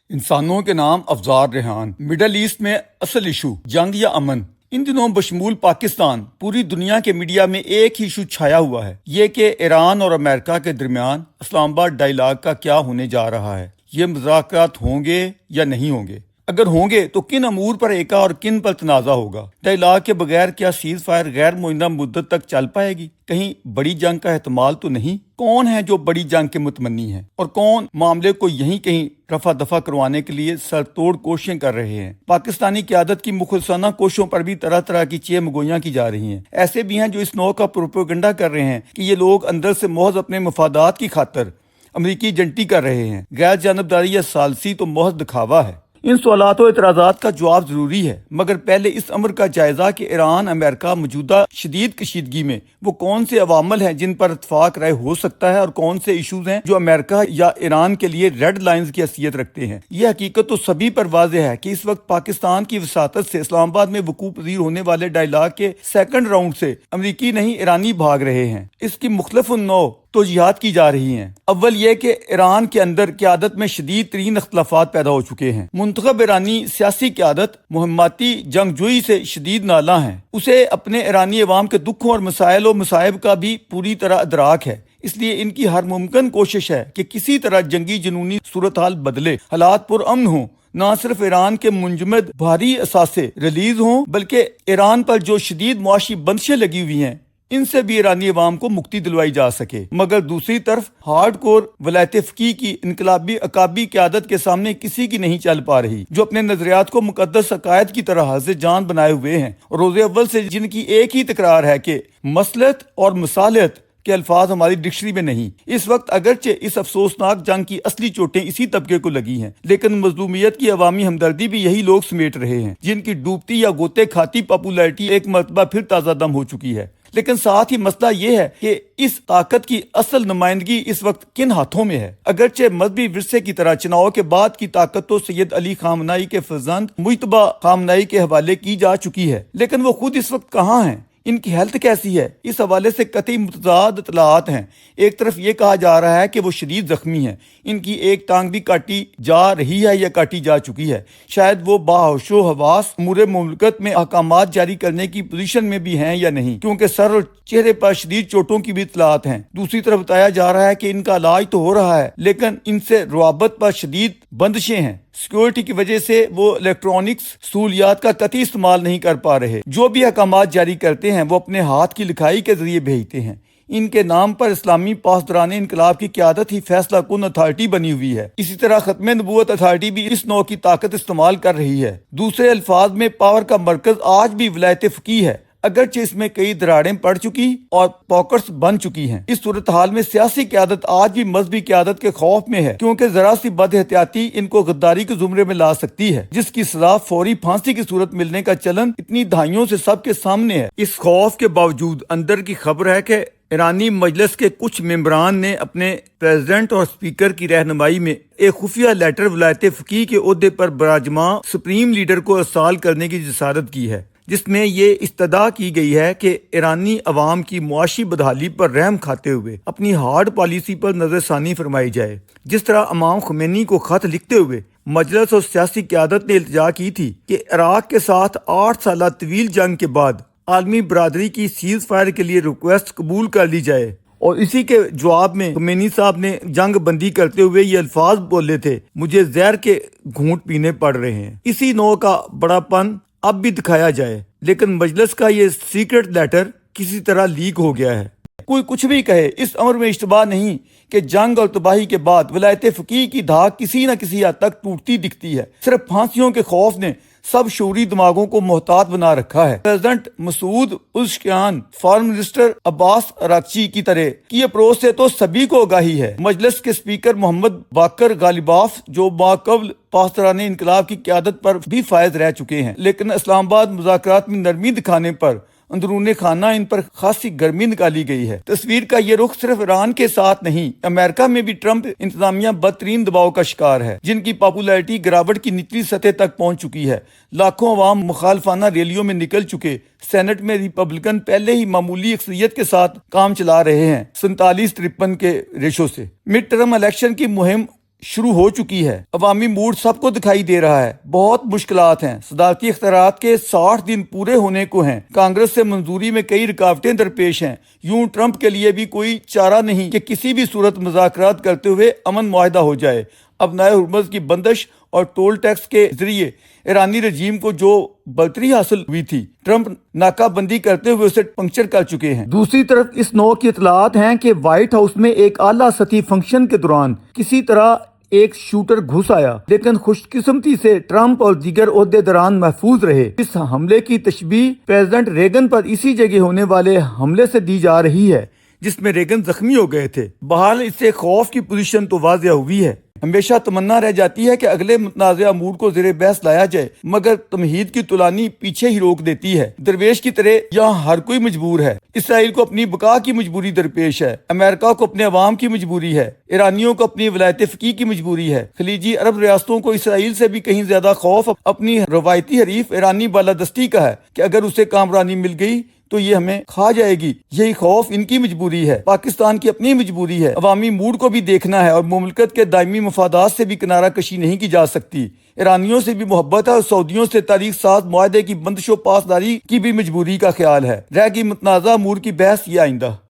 انسانوں کے نام افزار ریحان۔ مڈل ایسٹ میں اصل ایشو جنگ یا امن؟ ان دنوں بشمول پاکستان پوری دنیا کے میڈیا میں ایک ہی ایشو چھایا ہوا ہے، یہ کہ ایران اور امریکہ کے درمیان اسلام آباد ڈائیلاگ کا کیا ہونے جا رہا ہے۔ یہ مذاکرات ہوں گے یا نہیں ہوں گے؟ اگر ہوں گے تو کن امور پر ایکا اور کن پر تنازع ہوگا؟ ڈائیلاگ کے بغیر کیا سیز فائر غیر معینہ مدت تک چل پائے گی؟ کہیں بڑی جنگ کا احتمال تو نہیں؟ کون ہے جو بڑی جنگ کے متمنی ہیں اور کون معاملے کو یہیں کہیں رفع دفع کروانے کے لیے سر توڑ کوششیں کر رہے ہیں؟ پاکستانی قیادت کی مخلصانہ کوششوں پر بھی طرح طرح کی چیم گوئیاں کی جا رہی ہیں۔ ایسے بھی ہیں جو اس نوع کا پروپیگنڈا کر رہے ہیں کہ یہ لوگ اندر سے محض اپنے مفادات کی خاطر امریکی ایجنٹی کر رہے ہیں، غیر جانبداری یا ثالثی تو محض دکھاوا ہے۔ ان سوالات و اعتراضات کا جواب ضروری ہے، مگر پہلے اس امر کا جائزہ کہ ایران امریکہ موجودہ شدید کشیدگی میں وہ کون سے عوامل ہیں جن پر اتفاق رائے ہو سکتا ہے اور کون سے ایشوز ہیں جو امریکہ یا ایران کے لیے ریڈ لائنز کی حیثیت رکھتے ہیں۔ یہ حقیقت تو سبھی پر واضح ہے کہ اس وقت پاکستان کی وساطت سے اسلام آباد میں وقوع پذیر ہونے والے ڈائیلاگ کے سیکنڈ راؤنڈ سے امریکی نہیں ایرانی بھاگ رہے ہیں۔ اس کی مختلف نوع توجیہات کی جا رہی ہیں۔ اول یہ کہ ایران کے اندر قیادت میں شدید ترین اختلافات پیدا ہو چکے ہیں۔ منتخب ایرانی سیاسی قیادت مہماتی جنگجوئی سے شدید نالاں ہے۔ اسے اپنے ایرانی عوام کے دکھوں اور مسائل و مصائب کا بھی پوری طرح ادراک ہے، اس لیے ان کی ہر ممکن کوشش ہے کہ کسی طرح جنگی جنونی صورتحال بدلے، حالات پرامن ہوں، نہ صرف ایران کے منجمد بھاری اثاثے ریلیز ہوں بلکہ ایران پر جو شدید معاشی بندشیں لگی ہوئی ہیں ان سے بھی ایرانی عوام کو مکتی دلوائی جا سکے۔ مگر دوسری طرف ہارڈ کور ولایت فقیہ کی انقلابی عقابی قیادت کے سامنے کسی کی نہیں چل پا رہی، جو اپنے نظریات کو مقدس عقائد کی طرح حافظ جان بنائے ہوئے ہیں اور روز اول سے جن کی ایک ہی تکرار ہے کہ مصلحت اور مصالحت کے الفاظ ہماری ڈکشنری میں نہیں۔ اس وقت اگرچہ اس افسوسناک جنگ کی اصلی چوٹیں اسی طبقے کو لگی ہیں، لیکن مظلومیت کی عوامی ہمدردی بھی یہی لوگ سمیٹ رہے ہیں جن کی ڈوبتی یا گوتے کھاتی پاپولیرٹی ایک مرتبہ پھر تازہ دم ہو چکی ہے۔ لیکن ساتھ ہی مسئلہ یہ ہے کہ اس طاقت کی اصل نمائندگی اس وقت کن ہاتھوں میں ہے؟ اگرچہ مذہبی ورثے کی طرح چناؤ کے بعد کی طاقت تو سید علی خامنائی کے فرزند مجتبی خامنائی کے حوالے کی جا چکی ہے، لیکن وہ خود اس وقت کہاں ہیں؟ ان کی ہیلتھ کیسی ہے؟ اس حوالے سے قطعی متضاد اطلاعات ہیں۔ ایک طرف یہ کہا جا رہا ہے کہ وہ شدید زخمی ہیں، ان کی ایک ٹانگ بھی کاٹی جا رہی ہے یا کاٹی جا چکی ہے، شاید وہ باہوش و حواس امور مملکت میں احکامات جاری کرنے کی پوزیشن میں بھی ہیں یا نہیں، کیونکہ سر اور چہرے پر شدید چوٹوں کی بھی اطلاعات ہیں۔ دوسری طرف بتایا جا رہا ہے کہ ان کا علاج تو ہو رہا ہے لیکن ان سے روابط پر شدید بندشیں ہیں، سیکیورٹی کی وجہ سے وہ الیکٹرانکس سہولیات کا قطعی استعمال نہیں کر پا رہے، جو بھی احکامات جاری کرتے ہیں وہ اپنے ہاتھ کی لکھائی کے ذریعے بھیجتے ہیں۔ ان کے نام پر اسلامی پاسداران انقلاب کی قیادت ہی فیصلہ کن اتھارٹی بنی ہوئی ہے۔ اسی طرح ختم نبوت اتھارٹی بھی اس نوع کی طاقت استعمال کر رہی ہے۔ دوسرے الفاظ میں پاور کا مرکز آج بھی ولایت فقیہ ہے، اگرچہ اس میں کئی دراڑیں پڑ چکی اور پاکٹس بن چکی ہیں۔ اس صورتحال میں سیاسی قیادت آج بھی مذہبی قیادت کے خوف میں ہے، کیونکہ ذرا سی بد احتیاطی ان کو غداری کے زمرے میں لا سکتی ہے، جس کی سزا فوری پھانسی کی صورت ملنے کا چلن اتنی دہائیوں سے سب کے سامنے ہے۔ اس خوف کے باوجود اندر کی خبر ہے کہ ایرانی مجلس کے کچھ ممبران نے اپنے پریزیڈنٹ اور اسپیکر کی رہنمائی میں ایک خفیہ لیٹر ولایت فقیہ کے عہدے پر براجماع سپریم لیڈر کو ارسال کرنے کی جسارت کی ہے، جس میں یہ استدعا کی گئی ہے کہ ایرانی عوام کی معاشی بدحالی پر رحم کھاتے ہوئے اپنی ہارڈ پالیسی پر نظر ثانی فرمائی جائے۔ جس طرح امام خمینی کو خط لکھتے ہوئے مجلس اور سیاسی قیادت نے التجا کی تھی کہ عراق کے ساتھ 8 سالہ طویل جنگ کے بعد عالمی برادری کی سیز فائر کے لیے ریکویسٹ قبول کر لی جائے، اور اسی کے جواب میں خمینی صاحب نے جنگ بندی کرتے ہوئے یہ الفاظ بولے تھے، مجھے زہر کے گھونٹ پینے پڑ رہے ہیں۔ اسی نوع کا بڑا پن اب بھی دکھایا جائے، لیکن مجلس کا یہ سیکرٹ لیٹر کسی طرح لیک ہو گیا ہے۔ کوئی کچھ بھی کہے، اس امر میں اشتباہ نہیں کہ جنگ اور تباہی کے بعد ولایت فقیہ کی دھاک کسی نہ کسی حد تک ٹوٹتی دکھتی ہے۔ صرف پھانسیوں کے خوف نے سب شعوری دماغوں کو محتاط بنا رکھا ہے۔ President Masoud Pezeshkian, foreign minister Abbas Araghchi کی طرح کی اپروچ سے تو سبھی کو آگاہی ہے۔ مجلس کے اسپیکر محمد باقر غالباف جو ماقبل پاسداران انقلاب کی قیادت پر بھی فائز رہ چکے ہیں، لیکن اسلام آباد مذاکرات میں نرمی دکھانے پر اندرون خانہ ان پر خاصی گرمی نکالی گئی ہے۔ تصویر کا یہ رخ صرف ایران کے ساتھ نہیں، امریکہ میں بھی ٹرمپ انتظامیہ بدترین دباؤ کا شکار ہے، جن کی پاپولیرٹی گراوٹ کی نچلی سطح تک پہنچ چکی ہے۔ لاکھوں عوام مخالفانہ ریلیوں میں نکل چکے، سینٹ میں ریپبلکن پہلے ہی معمولی اکثریت کے ساتھ کام چلا رہے ہیں 47-53 کے ریشو سے۔ مڈ ٹرم الیکشن کی مہم شروع ہو چکی ہے۔ عوامی موڈ سب کو دکھائی دے رہا ہے۔ بہت مشکلات ہیں۔ صدارتی اختیارات کے 60 دن پورے ہونے کو ہیں۔ کانگریس سے منظوری میں کئی رکاوٹیں درپیش ہیں۔ یوں ٹرمپ کے لیے بھی کوئی چارہ نہیں کہ کسی بھی صورت مذاکرات کرتے ہوئے امن معاہدہ ہو جائے۔ اب نئے ہرمز کی بندش اور ٹول ٹیکس کے ذریعے ایرانی رجیم کو جو برتری حاصل ہوئی تھی، ٹرمپ ناکہ بندی کرتے ہوئے اسے پنکچر کر چکے ہیں۔ دوسری طرف اس نو کی اطلاعات ہیں کہ وائٹ ہاؤس میں ایک اعلیٰ سطحی فنکشن کے دوران کسی طرح ایک شوٹر گھس آیا، لیکن خوش قسمتی سے ٹرمپ اور دیگر عہدیداران محفوظ رہے۔ اس حملے کی تشبیہ پریزیڈنٹ ریگن پر اسی جگہ ہونے والے حملے سے دی جا رہی ہے جس میں ریگن زخمی ہو گئے تھے۔ بہرحال اس سے خوف کی پوزیشن تو واضح ہوئی ہے۔ ہمیشہ تمنا رہ جاتی ہے کہ اگلے متنازع امور کو زیر بحث لایا جائے، مگر تمہید کی تلانی پیچھے ہی روک دیتی ہے۔ درویش کی طرح یہاں ہر کوئی مجبور ہے۔ اسرائیل کو اپنی بقا کی مجبوری درپیش ہے، امریکہ کو اپنے عوام کی مجبوری ہے، ایرانیوں کو اپنی ولایت فقیہ کی مجبوری ہے، خلیجی عرب ریاستوں کو اسرائیل سے بھی کہیں زیادہ خوف اپنی روایتی حریف ایرانی بالادستی کا ہے کہ اگر اسے کامرانی مل گئی تو یہ ہمیں کھا جائے گی۔ یہی خوف ان کی مجبوری ہے، پاکستان کی اپنی مجبوری ہے۔ عوامی موڈ کو بھی دیکھنا ہے اور مملکت کے دائمی مفادات سے بھی کنارہ کشی نہیں کی جا سکتی۔ ایرانیوں سے بھی محبت ہے اور سعودیوں سے تاریخ ساز معاہدے کی بندش و پاسداری کی بھی مجبوری کا خیال ہے۔ رہ گئی متنازع امور کی بحث یہ آئندہ۔